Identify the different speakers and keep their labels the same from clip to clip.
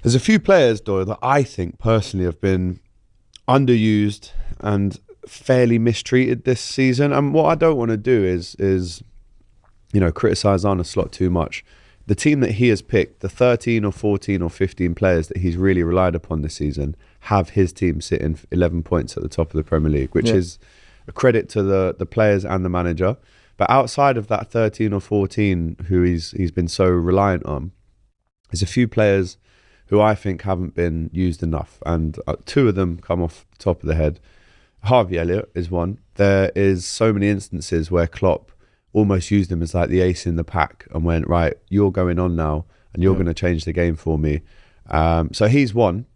Speaker 1: There's a few players, Doyle, that I think personally have been underused and fairly mistreated this season. And what I don't want to do is criticise Arne Slot too much. The team that he has picked, the 13 or 14 or 15 players that he's really relied upon this season, have his team sitting 11 points at the top of the Premier League, which is a credit to the players and the manager. But outside of that 13 or 14 who he's been so reliant on, there's a few players who I think haven't been used enough. And two of them come off the top of the head. Harvey Elliott is one. There is so many instances where Klopp almost used him as like the ace in the pack and went, right, you're going on now and you're going to change the game for me. So he's one.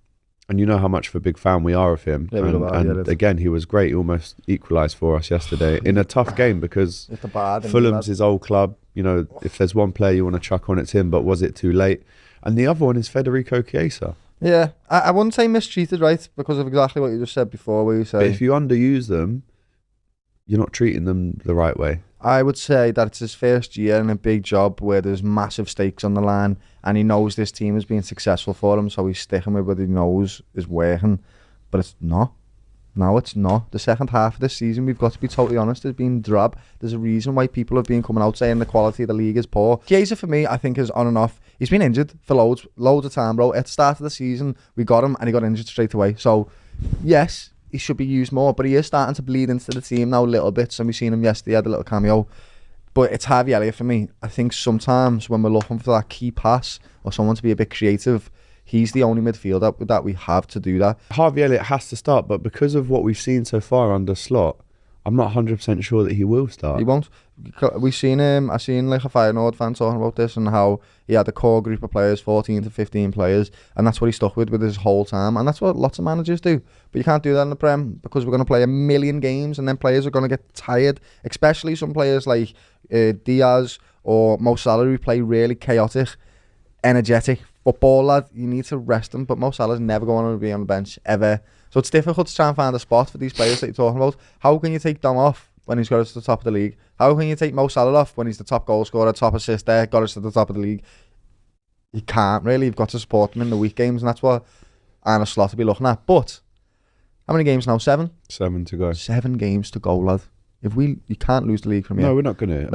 Speaker 1: And you know how much of a big fan we are of him. And again, he was great. He almost equalised for us yesterday in a tough game because Fulham's his old club. You know, if there's one player you want to chuck on, it's him. But was it too late? And the other one is Federico Chiesa.
Speaker 2: Yeah, I wouldn't say mistreated, right? Because of exactly what you just said before, where you say...
Speaker 1: But if you underuse them, you're not treating them the right way.
Speaker 2: I would say that it's his first year in a big job where there's massive stakes on the line and he knows this team has been successful for him, so he's sticking with what he knows is working. But it's not. No, it's not. The second half of this season, we've got to be totally honest, has been drab. There's a reason why people have been coming out saying the quality of the league is poor. Chiesa, for me, I think is on and off. He's been injured for loads of time, bro. At the start of the season, we got him and he got injured straight away. So, yes, he should be used more, but he is starting to bleed into the team now a little bit. So we've seen him yesterday, he had a little cameo. But it's Harvey Elliott for me. I think sometimes when we're looking for that key pass or someone to be a bit creative, he's the only midfielder that we have to do that.
Speaker 1: Harvey Elliott has to start, but because of what we've seen so far under Slot, I'm not 100% sure that he will start.
Speaker 2: He won't. We've seen him. I seen like a Feyenoord fan talking about this and how he had a core group of players, 14 to 15 players, and that's what he stuck with his whole time. And that's what lots of managers do. But you can't do that in the Prem because we're going to play a million games and then players are going to get tired, especially some players like Diaz or Mo Salah who play really chaotic, energetic football, lad. You need to rest them, but Mo Salah's never going to be on the bench ever. So it's difficult to try and find a spot for these players that you're talking about. How can you take Dom off when he's got us to the top of the league? How can you take Mo Salah off when he's the top goal scorer, top assist there, got us to the top of the league? You can't really. You've got to support them in the week games, and that's what Arne Slot will be looking at. But how many games now? 7?
Speaker 1: 7 to go.
Speaker 2: 7 games to go, lad. You can't lose the league from here.
Speaker 1: No, we're not going to.